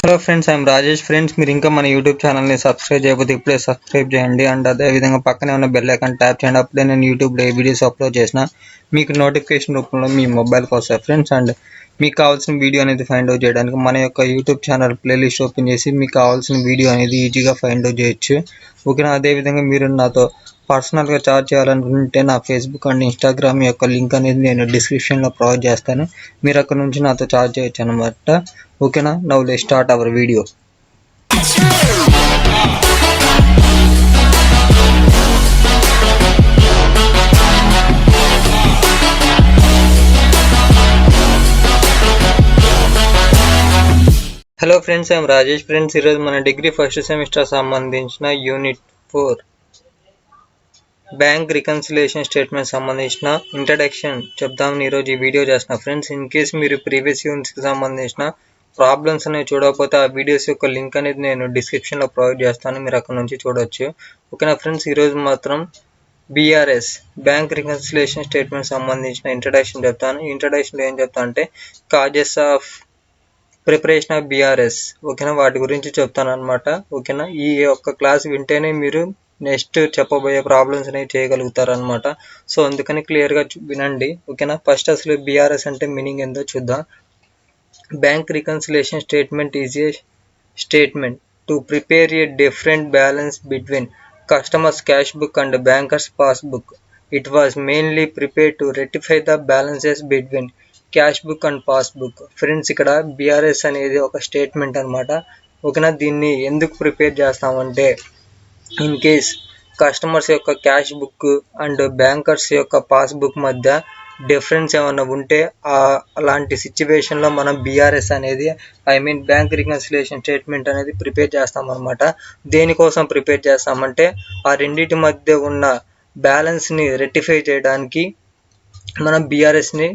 Hello friends, I'm Rajesh. Friends, మీరు ఇంకా మన యూట్యూబ్ ఛానల్ని సబ్స్క్రైబ్ చేయకపోతే ఇప్పుడే సబ్స్క్రైబ్ చేయండి. అండ్ అదేవిధంగా పక్కనే ఉన్న బెల్ ఐకాన్ ట్యాప్ చేయండి. అప్పుడే నేను యూట్యూబ్లో ఏ వీడియోస్ అప్లోడ్ చేసిన మీకు నోటిఫికేషన్ రూపంలో మీ మొబైల్కి వస్తాయి ఫ్రెండ్స్. అండ్ మీకు కావాల్సిన వీడియో అనేది ఫైండ్ అవుట్ చేయడానికి మన యొక్క యూట్యూబ్ ఛానల్ ప్లేలిస్ట్ ఓపెన్ చేసి మీకు కావాల్సిన వీడియో అనేది ఈజీగా ఫైండ్ అవుట్ చేయొచ్చు. ఓకేనా? అదేవిధంగా మీరు నాతో పర్సనల్గా చాట్ చేయాలనుకుంటే నా ఫేస్బుక్ అండ్ ఇన్స్టాగ్రామ్ యొక్క లింక్ అనేది నేను డిస్క్రిప్షన్లో ప్రొవైడ్ చేస్తాను. మీరు అక్కడ నుంచి నాతో చాట్ చేయొచ్చు అనమాట. ఓకేనా? Now let's start our video. Hello friends, I'm Rajesh. Friends, ఈరోజు మన డిగ్రీ ఫస్ట్ సెమిస్టర్ సంబంధించిన యూనిట్ 4 బ్యాంక్ రికన్సిలేషన్ స్టేట్మెంట్ సంబంధించిన ఇంట్రడక్షన్ చెప్దామని ఈరోజు ఈ వీడియో చేస్తున్నా ఫ్రెండ్స్. ఇన్ కేస్ మీరు ప్రీవియస్ యూనిట్స్కి సంబంధించిన ప్రాబ్లమ్స్ అనేవి చూడకపోతే ఆ వీడియోస్ యొక్క లింక్ అనేది నేను డిస్క్రిప్షన్లో ప్రొవైడ్ చేస్తాను, మీరు అక్కడ నుంచి చూడొచ్చు. ఓకేనా ఫ్రెండ్స్, ఈరోజు మాత్రం బీఆర్ఎస్ బ్యాంక్ రికన్సిలేషన్ స్టేట్మెంట్ సంబంధించిన ఇంట్రడక్షన్ చెప్తాను. ఇంట్రడక్షన్లో ఏం చెప్తా అంటే causes of preparation of BRS. ఓకేనా, వాటి గురించి చెప్తాను అనమాట. ఓకేనా, ఈ యొక్క క్లాస్ వింటేనే మీరు నెక్స్ట్ చెప్పబోయే ప్రాబ్లమ్స్ అనేవి చేయగలుగుతారు అనమాట. సో అందుకని క్లియర్గా వినండి. ఓకేనా, ఫస్ట్ అసలు బీఆర్ఎస్ అంటే మీనింగ్ ఏందో చూద్దాం. Bank reconciliation statement is a statement to prepare a different balance between customers' cash book and bankers' passbook. It was mainly prepared to rectify the balances between cash book and passbook. Friends, ఇక్కడ BRS అనేది ఒక statement అనమాట. ఓకేనా, దీన్ని ఎందుకు prepare చేస్తామంటే in case customers యొక్క cash book and bankers యొక్క పాస్బుక్ మధ్య డిఫరెన్స్ ఏమన్నా ఉంటే అలాంటి సిచ్యువేషన్లో మనం బీఆర్ఎస్ అనేది బ్యాంక్ రికన్సిలేషన్ స్టేట్మెంట్ అనేది ప్రిపేర్ చేస్తామన్నమాట. దేనికోసం ప్రిపేర్ చేస్తామంటే ఆ రెండింటి మధ్య ఉన్న బ్యాలెన్స్ని రెక్టిఫై చేయడానికి మనం బీఆర్ఎస్ని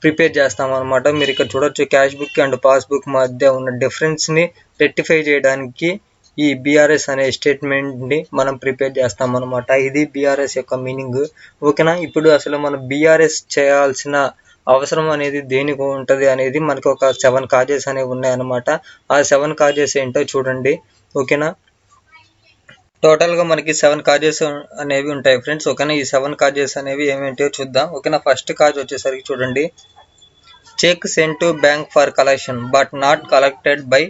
ప్రిపేర్ చేస్తామన్నమాట. మీరు ఇక్కడ చూడొచ్చు, క్యాష్ బుక్ అండ్ పాస్బుక్ మధ్య ఉన్న డిఫరెన్స్ని రెక్టిఫై చేయడానికి ఈ బీఆర్ఎస్ అనే స్టేట్మెంట్ని మనం ప్రిపేర్ చేస్తామన్నమాట. ఇది బీఆర్ఎస్ యొక్క మీనింగ్. ఓకేనా, ఇప్పుడు అసలు మనం బీఆర్ఎస్ చేయాల్సిన అవసరం అనేది దేనికి ఉంటుంది అనేది మనకు ఒక 7 కాజెస్ అనేవి ఉన్నాయన్నమాట. ఆ 7 కాజెస్ ఏంటో చూడండి. ఓకేనా, టోటల్గా మనకి 7 కాజెస్ అనేవి ఉంటాయి ఫ్రెండ్స్. ఓకేనా, ఈ 7 కాజెస్ అనేవి ఏమేంటో చూద్దాం. ఓకేనా, ఫస్ట్ కాజ్ వచ్చేసరికి చూడండి, cheque sent to bank for collection but not collected by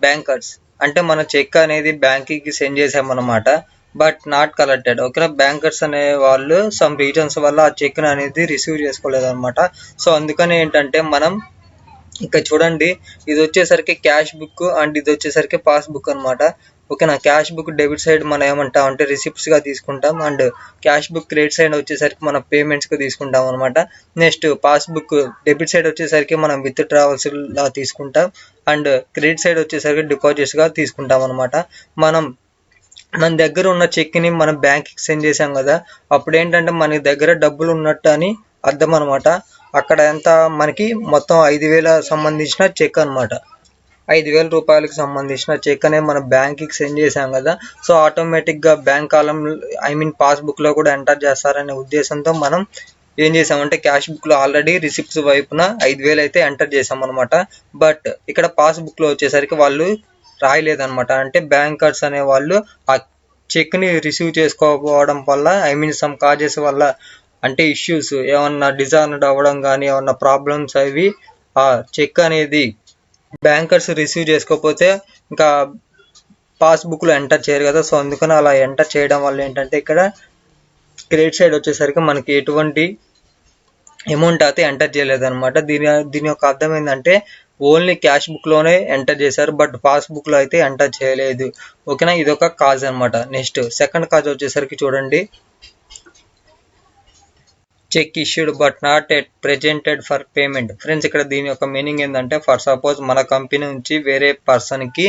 bankers. అంటే మన చెక్ అనేది బ్యాంక్కి సెండ్ చేసామన్నమాట, బట్ నాట్ కలెక్టెడ్. ఓకేనా, బ్యాంకర్స్ అనే వాళ్ళు సమ్ రీజన్స్ వల్ల ఆ చెక్ని అనేది రిసీవ్ చేసుకోలేదు అనమాట. సో అందుకని ఏంటంటే మనం ఇక్కడ చూడండి, ఇది వచ్చేసరికి క్యాష్ బుక్ అండ్ ఇది వచ్చేసరికి పాస్బుక్ అనమాట. ఓకేనా, క్యాష్ బుక్ డెబిట్ సైడ్ మనం ఏమంటాం అంటే రిసిప్ట్స్గా తీసుకుంటాం, and cash book credit side వచ్చేసరికి మనం పేమెంట్స్గా తీసుకుంటాం అనమాట. నెక్స్ట్ పాస్బుక్ డెబిట్ సైడ్ వచ్చేసరికి మనం విత్ డ్రావల్స్లా తీసుకుంటాం, అండ్ క్రెడిట్ సైడ్ వచ్చేసరికి డిపాజిట్స్గా తీసుకుంటాం అనమాట. మన దగ్గర ఉన్న చెక్ని మనం బ్యాంక్కి సెండ్ చేసాం కదా, అప్పుడు ఏంటంటే మన దగ్గర డబ్బులు ఉన్నట్టు అని అర్థం అనమాట. అక్కడ ఎంత మనకి మొత్తం 5,000 సంబంధించిన చెక్ అనమాట. 5,000 రూపాయలకు సంబంధించిన చెక్ అనేది మనం బ్యాంక్కి సెండ్ చేసాం కదా, సో ఆటోమేటిక్గా బ్యాంక్ కాలం పాస్బుక్లో కూడా ఎంటర్ చేస్తారనే ఉద్దేశంతో మనం ఏం చేసామంటే క్యాష్ బుక్లో ఆల్రెడీ రిసిప్ట్స్ వైపున 5,000 అయితే ఎంటర్ చేసామన్నమాట. బట్ ఇక్కడ పాస్బుక్లో వచ్చేసరికి వాళ్ళు రాయలేదన్నమాట. అంటే బ్యాంకర్స్ అనే వాళ్ళు ఆ చెక్ని రిసీవ్ చేసుకోకపోవడం వల్ల సమ్ కాజెస్ వల్ల, అంటే ఇష్యూస్ ఏమన్నా డిజార్నర్డ్ అవ్వడం కానీ ఏమన్నా ప్రాబ్లమ్స్ అవి ఆ చెక్ అనేది బ్యాంకర్స్ రిసీవ్ చేసుకోకపోతే ఇంకా పాస్బుక్లో ఎంటర్ చేయరు కదా. సో అందుకని అలా ఎంటర్ చేయడం వల్ల ఏంటంటే ఇక్కడ క్రెడిట్ సైడ్ వచ్చేసరికి మనకి ఎటువంటి అమౌంట్ అయితే ఎంటర్ చేయలేదన్నమాట. దీని యొక్క అర్థం ఏంటంటే ఓన్లీ క్యాష్ బుక్లోనే ఎంటర్ చేశారు, బట్ పాస్బుక్లో అయితే ఎంటర్ చేయలేదు. ఓకేనా, ఇదొక కాజ్ అనమాట. నెక్స్ట్ సెకండ్ కాజ్ వచ్చేసరికి చూడండి, cheque issued but not at presented for payment. Friends, ఇక్కడ దీని యొక్క మీనింగ్ ఏంటంటే ఫర్ సపోజ్ మన కంపెనీ నుంచి వేరే పర్సన్కి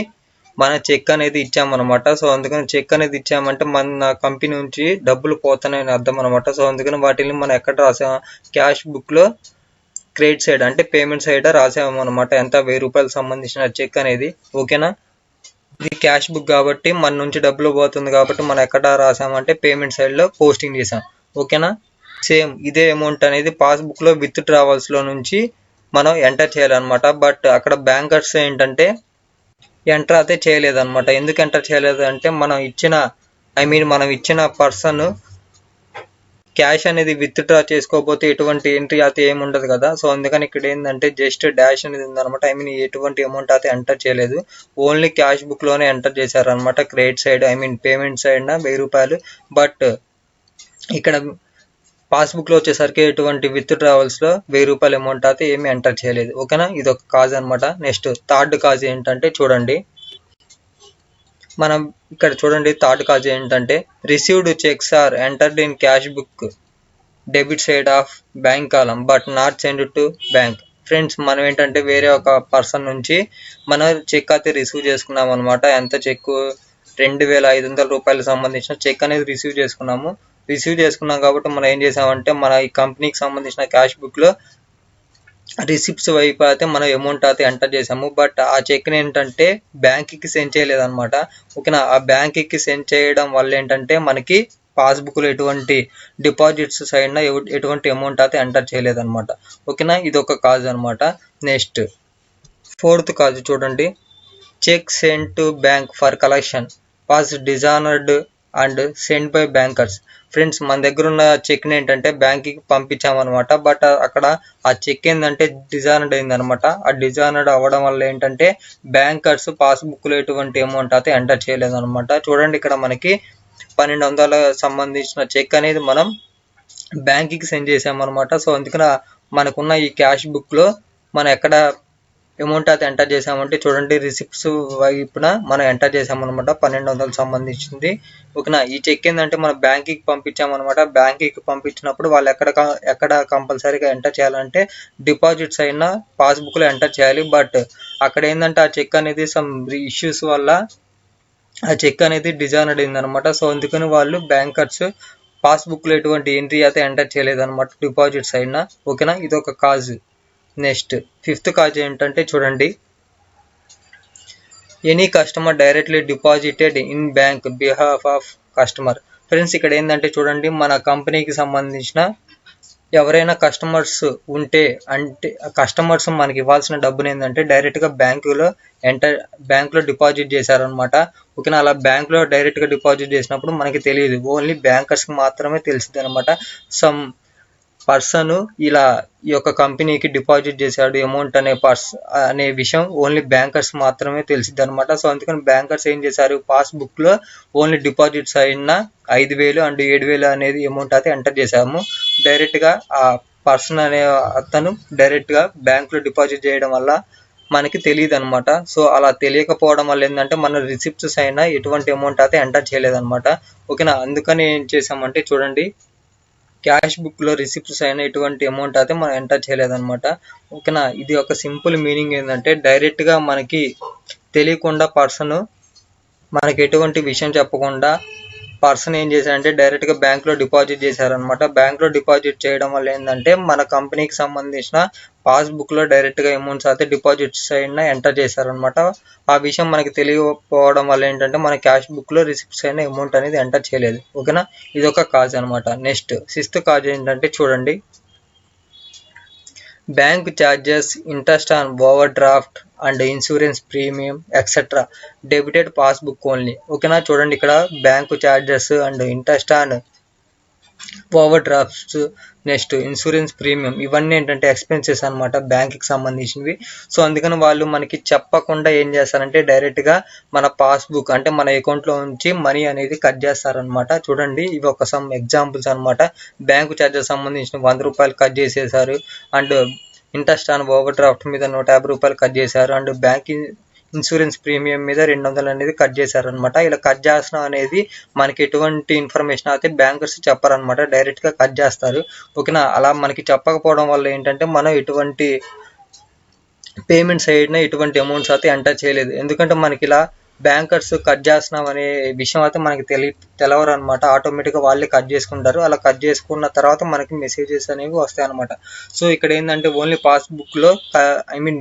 మన చెక్ అనేది ఇచ్చామన్నమాట. సో అందుకని చెక్ అనేది ఇచ్చామంటే మన కంపెనీ నుంచి డబ్బులు పోతాయని అర్థం అనమాట. సో అందుకని వాటిని మనం ఎక్కడ రాసాం, క్యాష్ బుక్లో క్రెడిట్ సైడ్ అంటే పేమెంట్ సైడ్ రాసామన్నమాట. ఎంత 1,000 రూపాయలకు సంబంధించిన చెక్ అనేది. ఓకేనా, ఇది క్యాష్ బుక్ కాబట్టి మన నుంచి డబ్బులు పోతుంది కాబట్టి మనం ఎక్కడ రాసామంటే పేమెంట్ సైడ్లో పోస్టింగ్ చేసాం. ఓకేనా, సేమ్ ఇదే అమౌంట్ అనేది పాస్బుక్లో విత్ డ్రావల్స్లో నుంచి మనం ఎంటర్ చేయాలన్నమాట. బట్ అక్కడ బ్యాంకర్స్ ఏంటంటే ఎంటర్ అయితే చేయలేదు అనమాట. ఎందుకు ఎంటర్ చేయలేదు అంటే మనం ఇచ్చిన పర్సన్ క్యాష్ అనేది విత్డ్రా చేసుకోకపోతే ఎటువంటి ఎంట్రీ అయితే ఏమి ఉండదు కదా. సో అందుకని ఇక్కడ ఏంటంటే జస్ట్ డాష్ అనేది ఉందన్నమాట. ఎటువంటి అమౌంట్ అయితే ఎంటర్ చేయలేదు. ఓన్లీ క్యాష్ బుక్ లోనే ఎంటర్ చేశారనమాట. క్రెడిట్ సైడ్ పేమెంట్ సైడ్ 1000 రూపాయలు. బట్ ఇక్కడ పాస్బుక్ లో వచ్చేసరికి ఎటువంటి విత్డ్రావల్స్ లో 1000 రూపాయల అమౌంట్ అయితే ఏమి ఎంటర్ చేయలేదు. ఓకేనా, ఇది ఒక కాజ్ అనమాట. నెక్స్ట్ థర్డ్ కాజ్ ఏంటంటే చూడండి, మనం ఇక్కడ చూడండి థర్డ్ కాజ్ ఏంటంటే received cheques are entered in cash book debit side of bank column but not send to bank. Friends, మనం ఏంటంటే వేరే ఒక పర్సన్ నుంచి మనం చెక్ అయితే రిసీవ్ చేసుకున్నాం అనమాట. ఎంత చెక్ 2500 రూపాయలకు సంబంధించిన చెక్ అనేది రిసీవ్ చేసుకున్నాం కాబట్టి మనం ఏం చేసామంటే మన ఈ కంపెనీకి సంబంధించిన క్యాష్ బుక్ లో రిసిప్ట్స్ వైపు అయితే మనం అమౌంట్ అయితే ఎంటర్ చేసాము. బట్ ఆ చెక్ని ఏంటంటే బ్యాంక్కి సెండ్ చేయలేదన్నమాట. ఓకేనా, ఆ బ్యాంక్కి సెండ్ చేయడం వల్ల ఏంటంటే మనకి పాస్బుక్లో ఎటువంటి డిపాజిట్స్ సైడ్ ఎటువంటి అమౌంట్ అయితే ఎంటర్ చేయలేదన్నమాట. ఓకేనా, ఇది ఒక కాజ్ అనమాట. నెక్స్ట్ ఫోర్త్ కాజ్ చూడండి, cheque send to bank for collection was dishonoured and send by bankers. Friends, మన దగ్గర ఉన్న చెక్ని ఏంటంటే బ్యాంక్కి పంపించామన్నమాట. బట్ అక్కడ ఆ చెక్ ఏంటంటే డిజానర్డ్ అయిందనమాట. ఆ డిజానర్డ్ అవ్వడం వల్ల ఏంటంటే బ్యాంకర్స్ పాస్బుక్లో ఎటువంటి అమౌంట్ అయితే ఎంటర్ చేయలేదన్నమాట. చూడండి, ఇక్కడ మనకి 1200 సంబంధించిన చెక్ అనేది మనం బ్యాంక్కి సెండ్ చేసామన్నమాట. సో అందుకని మనకున్న ఈ క్యాష్ బుక్లో మనం ఎక్కడ అమౌంట్ అయితే ఎంటర్ చేసామంటే చూడండి రిసిప్ట్స్ వైపున మనం ఎంటర్ చేసామన్నమాట. 1200 సంబంధించింది. ఓకేనా, ఈ చెక్ ఏంటంటే మనం బ్యాంక్కి పంపించామన్నమాట. బ్యాంక్కి పంపించినప్పుడు వాళ్ళు ఎక్కడ కంపల్సరీగా ఎంటర్ చేయాలంటే డిపాజిట్స్ అయినా పాస్బుక్లో ఎంటర్ చేయాలి. బట్ అక్కడ ఏంటంటే ఆ చెక్ అనేది సమ్ ఇష్యూస్ వల్ల ఆ చెక్ అనేది డిజానర్డ్ అయిందనమాట. సో అందుకని వాళ్ళు బ్యాంకర్స్ పాస్బుక్లో ఎటువంటి ఎంట్రీ అయితే ఎంటర్ చేయలేదన్నమాట డిపాజిట్స్ అయినా. ఓకేనా, ఇది ఒక కాజ్. నెక్స్ట్ ఫిఫ్త్ కాజ్ ఏంటంటే చూడండి, any customer directly deposited in bank behalf of customer. Friends, ఇక్కడ ఏంటంటే చూడండి, మన కంపెనీకి సంబంధించిన ఎవరైనా కస్టమర్స్ ఉంటే అంటే కస్టమర్స్ మనకి ఇవ్వాల్సిన డబ్బుని ఏంటంటే డైరెక్ట్గా బ్యాంకులో డిపాజిట్ చేశారనమాట. ఓకేనా, అలా బ్యాంకులో డైరెక్ట్గా డిపాజిట్ చేసినప్పుడు మనకి తెలియదు, ఓన్లీ బ్యాంకర్స్కి మాత్రమే తెలిసింది అనమాట. సమ్ పర్సన్ ఇలా ఈ యొక్క కంపెనీకి డిపాజిట్ చేశాడు అమౌంట్ అనే విషయం ఓన్లీ బ్యాంకర్స్ మాత్రమే తెలిసిద్ది అనమాట. సో అందుకని బ్యాంకర్స్ ఏం చేశారు, పాస్బుక్ లో ఓన్లీ డిపాజిట్స్ అయిన 5000 అండ్ 7000 అనేది అమౌంట్ అయితే ఎంటర్ చేశాము. డైరెక్ట్ గా ఆ పర్సన్ అనే అతను డైరెక్ట్ గా బ్యాంక్ లో డిపాజిట్ చేయడం వల్ల మనకి తెలియదు అనమాట. సో అలా తెలియకపోవడం వల్ల ఏంటంటే మన రిసిప్ట్స్ అయినా ఎటువంటి అమౌంట్ అయితే ఎంటర్ చేయలేదన్నమాట. ఓకేనా, అందుకని ఏం చేసామంటే చూడండి, క్యాష్ బుక్ లో రిసిప్ట్స్ అయినా ఎటువంటి అమౌంట్ అయితే మనం ఎంటర్ చేయలేదన్నమాట. ఓకేనా, ఇది ఒక సింపుల్ మీనింగ్ ఏంటంటే డైరెక్ట్ గా మనకి తెలియకుండా మనకి ఎటువంటి విషయం చెప్పకుండా పర్సన్ ఏం చేశారంటే డైరెక్ట్ గా బ్యాంక్ లో డిపాజిట్ చేశారనమాట. బ్యాంక్ లో డిపాజిట్ చేయడం వల్ల ఏంటంటే మన కంపెనీకి సంబంధించిన పాస్బుక్ లో డైరెక్ట్ గా అమౌంట్స్ అయితే డిపాజిట్స్ అయినా ఎంటర్ చేశారనమాట. ఆ విషయం మనకి తెలియకపోవడం వల్ల ఏంటంటే మన క్యాష్ బుక్ లో రిసిప్ట్స్ అయిన అమౌంట్ అనేది ఎంటర్ చేయలేదు. ఓకేనా, ఇది ఒక కాజ్ అనమాట. నెక్స్ట్ సిక్స్త్ కాజ్ ఏంటంటే చూడండి, bank charges interest on over draft and insurance premium etcetera debited passbook only. ఓకేనా, చూడండి ఇక్కడ bank charges and interest on over drafts next insurance premium ఇవన్నీ ఏంటంటే ఎక్స్పెన్సెస్ అనమాట బ్యాంక్కి సంబంధించినవి. సో అందుకని వాళ్ళు మనకి చెప్పకుండా ఏం చేస్తారంటే డైరెక్ట్గా మన పాస్బుక్ అంటే మన అకౌంట్లో నుంచి మనీ అనేది కట్ చేస్తారనమాట. చూడండి, ఇవి ఒక సమ్ ఎగ్జాంపుల్స్ అనమాట. బ్యాంకు ఛార్జెస్ సంబంధించిన 100 రూపాయలు కట్ చేసేసారు, and interest on over draft మీద 150 రూపాయలు కట్ చేశారు, అండ్ బ్యాంక్ ఇన్సూరెన్స్ ప్రీమియం మీద 200 అనేది కట్ చేశారనమాట. ఇలా కట్ చేసిన అనేది మనకి ఎటువంటి ఇన్ఫర్మేషన్ అయితే బ్యాంకర్స్ చెప్పారనమాట, డైరెక్ట్ గా కట్ చేస్తారు. ఓకేనా, అలా మనకి చెప్పకపోవడం వల్ల ఏంటంటే మనం ఎటువంటి పేమెంట్ సైడ్ ఎటువంటి అమౌంట్స్ అయితే ఎంటర్ చేయలేదు. ఎందుకంటే మనకి ఇలా బ్యాంకర్స్ కట్ చేస్తున్నాం అనే విషయం అయితే మనకి తెలవరు అనమాట. ఆటోమేటిక్గా వాళ్ళే కట్ చేసుకుంటారు. అలా కట్ చేసుకున్న తర్వాత మనకి మెసేజెస్ అనేవి వస్తాయి అనమాట. సో ఇక్కడ ఏంటంటే ఓన్లీ పాస్బుక్లో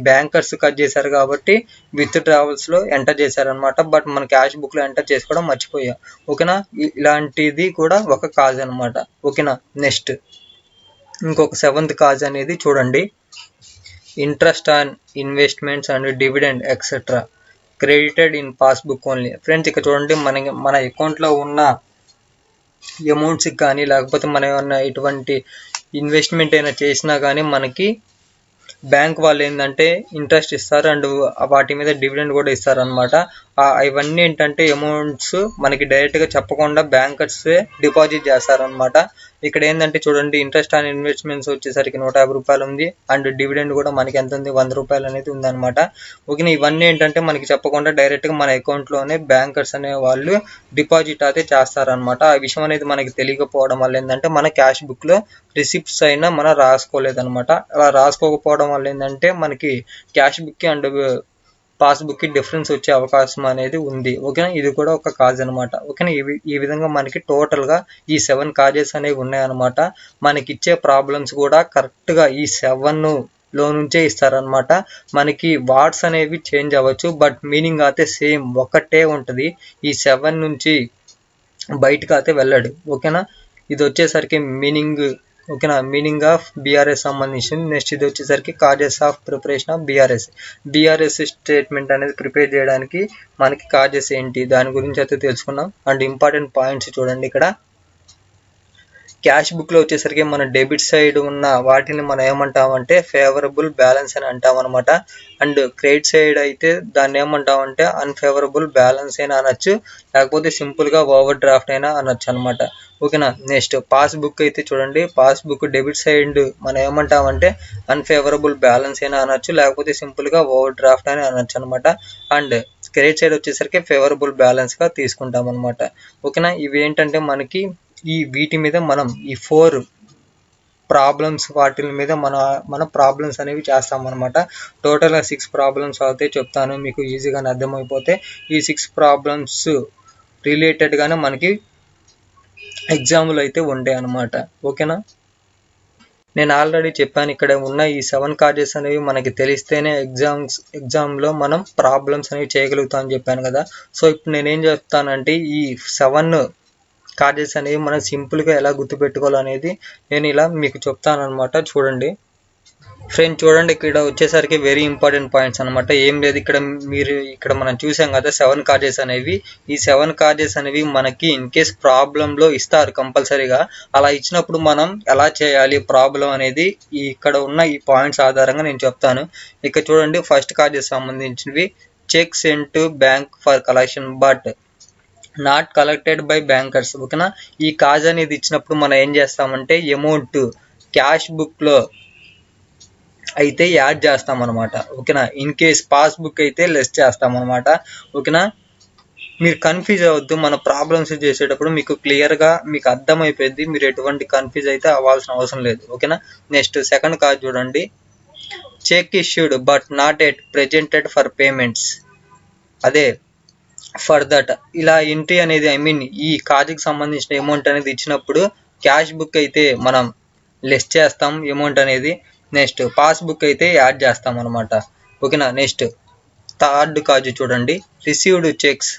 బ్యాంకర్స్ కట్ చేశారు కాబట్టి విత్ డ్రావల్స్లో ఎంటర్ చేశారనమాట. బట్ మన క్యాష్ బుక్లో ఎంటర్ చేసుకోవడం మర్చిపోయాం. ఓకేనా, ఇలాంటిది కూడా ఒక కాజ్ అనమాట. ఓకేనా, నెక్స్ట్ ఇంకొక 7th కాజ్ అనేది చూడండి, interest on investments and dividend etcetera credited in passbook only. Friends ఇక్కడ చూడండి, మన అకౌంట్లో ఉన్న అమౌంట్స్కి కానీ లేకపోతే మనం ఏమన్నా ఎటువంటి ఇన్వెస్ట్మెంట్ అయినా చేసినా కానీ మనకి బ్యాంక్ వాళ్ళు ఏంటంటే ఇంట్రెస్ట్ ఇస్తారు అండ్ వాటి మీద డివిడెండ్ కూడా ఇస్తారు అనమాట. ఇవన్నీ ఏంటంటే అమౌంట్స్ మనకి డైరెక్ట్గా చెప్పకుండా బ్యాంకర్సే డిపాజిట్ చేస్తారనమాట. ఇక్కడ ఏంటంటే చూడండి, ఇంట్రెస్ట్ ఆన్ ఇన్వెస్ట్మెంట్స్ వచ్చేసరికి 150 రూపాయలు ఉంది అండ్ డివిడెండ్ కూడా మనకి ఎంత ఉంది, 100 రూపాయలు అనేది ఉందన్నమాట. ఓకే, ఇవన్నీ ఏంటంటే మనకి చెప్పకుండా డైరెక్ట్గా మన అకౌంట్లోనే బ్యాంకర్స్ అనే వాళ్ళు డిపాజిట్ అయితే చేస్తారనమాట. ఆ విషయం అనేది మనకి తెలియకపోవడం వల్ల ఏంటంటే మన క్యాష్ బుక్లో రిసిప్ట్స్ అయినా మనం రాసుకోలేదన్నమాట. అలా రాసుకోకపోవడం వల్ల ఏంటంటే మనకి క్యాష్ బుక్ అండ్ పాస్బుక్కి డిఫరెన్స్ వచ్చే అవకాశం అనేది ఉంది. ఓకేనా, ఇది కూడా ఒక కాజ్ అనమాట. ఓకేనా, ఈ విధంగా మనకి టోటల్గా ఈ 7 కాజెస్ అనేవి ఉన్నాయన్నమాట. మనకి ఇచ్చే ప్రాబ్లమ్స్ కూడా కరెక్ట్గా ఈ 7లో నుంచే ఇస్తారనమాట. మనకి వార్డ్స్ అనేవి చేంజ్ అవ్వచ్చు, బట్ మీనింగ్ అయితే సేమ్ ఒకటే ఉంటుంది. ఈ 7 నుంచి బయటకు అయితే వెళ్ళడు. ఓకేనా, ఇది వచ్చేసరికి మీనింగ్. ఓకేనా, మీనింగ్ ఆఫ్ బీఆర్ఎస్ సంబంధించింది. నెక్స్ట్ ఇది వచ్చేసరికి causes of preparation of BRS statement అనేది ప్రిపేర్ చేయడానికి మనకి కాజెస్ ఏంటి దాని గురించి అయితే తెలుసుకున్నాం. అండ్ ఇంపార్టెంట్ పాయింట్స్ చూడండి, ఇక్కడ క్యాష్ బుక్లో వచ్చేసరికి మన డెబిట్ సైడ్ ఉన్న వాటిని మనం ఏమంటామంటే ఫేవరబుల్ బ్యాలెన్స్ అని అంటాం అనమాట. అండ్ క్రెడిట్ సైడ్ అయితే దాన్ని ఏమంటామంటే అన్ఫేవరబుల్ బ్యాలెన్స్ అయినా అనొచ్చు, లేకపోతే సింపుల్గా ఓవర్ డ్రాఫ్ట్ అయినా అనొచ్చు అనమాట. ఓకేనా, నెక్స్ట్ పాస్బుక్ అయితే చూడండి, పాస్బుక్ డెబిట్ సైడ్ మనం ఏమంటామంటే అన్ఫేవరబుల్ బ్యాలెన్స్ అయినా అనొచ్చు, లేకపోతే సింపుల్గా ఓవర్ డ్రాఫ్ట్ అని అనొచ్చు అనమాట. అండ్ క్రెడిట్ సైడ్ వచ్చేసరికి ఫేవరబుల్ బ్యాలెన్స్గా తీసుకుంటాం అనమాట. ఓకేనా, ఇవి ఏంటంటే మనకి వీటి మీద మనం ఈ 4 ప్రాబ్లమ్స్ వాటి మీద మన ప్రాబ్లమ్స్ అనేవి చేస్తామన్నమాట. టోటల్గా 6 ప్రాబ్లమ్స్ అయితే చెప్తాను, మీకు ఈజీగానే అర్థమైపోతే. ఈ 6 ప్రాబ్లమ్స్ రిలేటెడ్గానే మనకి ఎగ్జామ్లు అయితే ఉంటాయి అన్నమాట. ఓకేనా, నేను ఆల్రెడీ చెప్పాను, ఇక్కడ ఉన్న ఈ 7 కాజెస్ అనేవి మనకి తెలిస్తేనే ఎగ్జామ్లో మనం ప్రాబ్లమ్స్ అనేవి చేయగలుగుతాం అని చెప్పాను కదా. సో ఇప్పుడు నేనేం చెప్తానంటే ఈ 7 కాజెస్ అనేవి మనం సింపుల్గా ఎలా గుర్తుపెట్టుకోవాలనేది నేను ఇలా మీకు చెప్తాను అనమాట. చూడండి ఫ్రెండ్స్, చూడండి ఇక్కడ వచ్చేసరికి వెరీ ఇంపార్టెంట్ పాయింట్స్ అనమాట. ఏం లేదు, ఇక్కడ మనం చూసాం కదా 7 కాజెస్ అనేవి. ఈ 7 కాజెస్ అనేవి మనకి ఇన్ కేస్ ప్రాబ్లంలో ఇస్తారు కంపల్సరీగా. అలా ఇచ్చినప్పుడు మనం ఎలా చేయాలి ప్రాబ్లం అనేది ఇక్కడ ఉన్న ఈ పాయింట్స్ ఆధారంగా నేను చెప్తాను. ఇక్కడ చూడండి, ఫస్ట్ కాజెస్ సంబంధించినవి cheque sent to bank for collection but not collected by bankers. ఓకేనా, ఈ కాజ్ అనేది ఇచ్చినప్పుడు మనం ఏం చేస్తామంటే అమౌంట్ క్యాష్ బుక్లో అయితే యాడ్ చేస్తాం అనమాట. ఓకేనా, ఇన్ కేస్ పాస్బుక్ అయితే లెస్ చేస్తాం అనమాట. ఓకేనా, మీరు కన్ఫ్యూజ్ అవ్వద్దు, మన ప్రాబ్లమ్స్ చేసేటప్పుడు మీకు క్లియర్గా మీకు అర్థమైపోయింది, మీరు ఎటువంటి కన్ఫ్యూజ్ అయితే అవ్వాల్సిన అవసరం లేదు. ఓకేనా, నెక్స్ట్ సెకండ్ కాజ్ చూడండి, cheque issued but not at presented for payments. అదే ఫర్ దట్ ఇలా ఎంట్రీ అనేది ఈ కాజుకి సంబంధించిన అమౌంట్ అనేది ఇచ్చినప్పుడు క్యాష్ బుక్ అయితే మనం లెస్ చేస్తాం అమౌంట్ అనేది. నెక్స్ట్ పాస్బుక్ అయితే యాడ్ చేస్తాం అనమాట. ఓకేనా, నెక్స్ట్ థర్డ్ కాజు చూడండి, received cheques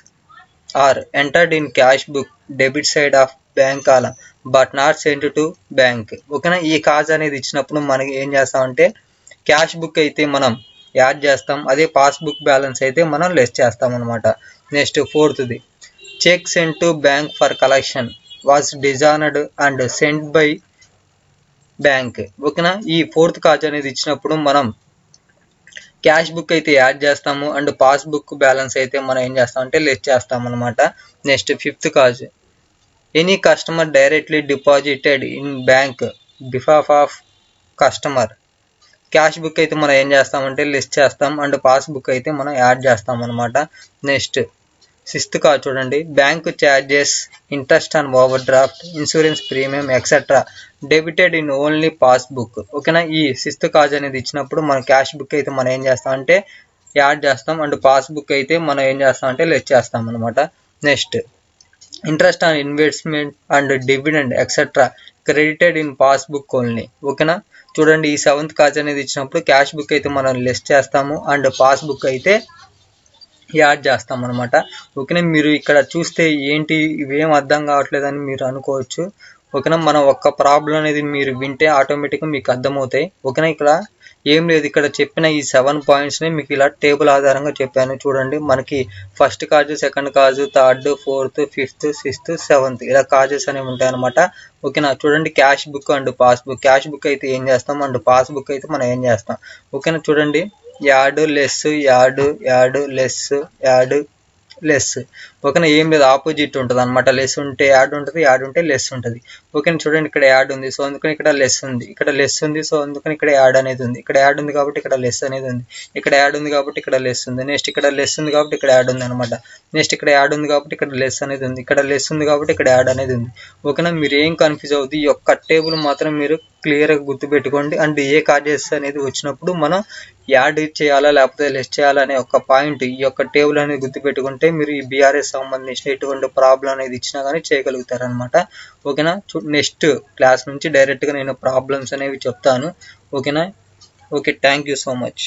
are entered in cash book debit side of bank column but not sent to bank. ఓకేనా, ఈ కాజ్ అనేది ఇచ్చినప్పుడు మనకి ఏం చేస్తామంటే క్యాష్ బుక్ అయితే మనం యాడ్ చేస్తాం, అదే పాస్బుక్ బ్యాలెన్స్ అయితే మనం లెస్ చేస్తాం అనమాట. నెక్స్ట్ ఫోర్త్ది, check sent to bank for collection was dishonoured and sent by bank. ఓకేనా, ఈ ఫోర్త్ కాజ్ అనేది ఇచ్చినప్పుడు మనం క్యాష్ బుక్ అయితే యాడ్ చేస్తాము అండ్ పాస్బుక్ బ్యాలెన్స్ అయితే మనం ఏం చేస్తామంటే లెస్ చేస్తాం అనమాట. Next fifth cause, any customer directly deposited in bank behalf of customer. Cash book అయితే మనం ఏం చేస్తామంటే లిస్ట్ చేస్తాం అండ్ పాస్బుక్ అయితే మనం యాడ్ చేస్తాం అనమాట. నెక్స్ట్ సిక్స్త్ కాజ్ చూడండి, bank charges, interest on over draft, insurance premium etcetera debited in only passbook. ఓకేనా, ఈ సిక్స్త్ కాజ్ అనేది ఇచ్చినప్పుడు మన క్యాష్ బుక్ అయితే మనం ఏం చేస్తామంటే యాడ్ చేస్తాం అండ్ పాస్బుక్ అయితే మనం ఏం చేస్తామంటే లెస్ చేస్తాం అనమాట. Next interest on investment and dividend etcetera credited in passbook only. ఓకేనా, చూడండి ఈ సెవెంత్ కాజ్ అనేది ఇచ్చినప్పుడు క్యాష్ బుక్ అయితే మనం లెస్ చేస్తాము అండ్ పాస్బుక్ అయితే యాడ్ చేస్తాం అనమాట. ఓకేనా, మీరు ఇక్కడ చూస్తే ఏంటి ఇవేం అర్థం కావట్లేదని మీరు అనుకోవచ్చు. ఓకేనా, మనం ఒక్క ప్రాబ్లం అనేది మీరు వింటే ఆటోమేటిక్గా మీకు అర్థమవుతాయి. ఓకేనా, ఇక్కడ ఏం లేదు, ఇక్కడ చెప్పిన ఈ 7 పాయింట్స్ని మీకు ఇలా టేబుల్ ఆధారంగా చెప్పాను. చూడండి, మనకి first cause, second cause, third, fourth, fifth, sixth, seventh ఇలా కాజెస్ అనేవి ఉంటాయి అనమాట. ఓకేనా. చూడండి, cash book and passbook. Cash book అయితే ఏం చేస్తాం అండ్ పాస్బుక్ అయితే మనం ఏం చేస్తాం. ఓకేనా. చూడండి, add less, add add less, add less. ఓకేనా. ఏం లేదు, ఆపోజిట్ ఉంటుంది అనమాట. లెస్ ఉంటే యాడ్ ఉంటుంది, యాడ్ ఉంటే లెస్ ఉంటుంది. ఓకేనా. చూడండి, ఇక్కడ యాడ్ ఉంది, సో అందుకని ఇక్కడ లెస్ ఉంది. ఇక్కడ లెస్ ఉంది, సో అందుకని ఇక్కడ యాడ్ అనేది ఉంది. ఇక్కడ యాడ్ ఉంది కాబట్టి ఇక్కడ లెస్ అనేది ఉంది. ఇక్కడ యాడ్ ఉంది కాబట్టి ఇక్కడ లెస్ ఉంది. నెక్స్ట్ ఇక్కడ లెస్ ఉంది కాబట్టి ఇక్కడ యాడ్ ఉంది అనమాట. నెక్స్ట్ ఇక్కడ యాడ్ ఉంది కాబట్టి ఇక్కడ లెస్ అనేది ఉంది. ఇక్కడ లెస్ ఉంది కాబట్టి ఇక్కడ యాడ్ అనేది ఉంది. ఓకేనా. మీరు ఏం కన్ఫ్యూజ్ అవుతుంది, ఈ యొక్క టేబుల్ మాత్రం మీరు క్లియర్గా గుర్తుపెట్టుకోండి. అండ్ ఏ కాజెస్ అనేది వచ్చినప్పుడు మనం యాడ్ చేయాలా లేకపోతే లెస్ చేయాలా అనే ఒక పాయింట్, ఈ యొక్క టేబుల్ అనేది గుర్తుపెట్టుకుంటే మీరు ఈ బీఆర్ఎస్ సంబంధించిన ఎటువంటి ప్రాబ్లం అనేది ఇచ్చినా కానీ చేయగలుగుతారు అనమాట. ఓకేనా. నెక్స్ట్ క్లాస్ నుంచి డైరెక్ట్గా నేను ప్రాబ్లమ్స్ అనేవి చెప్తాను. ఓకేనా. Okay, thank you so much.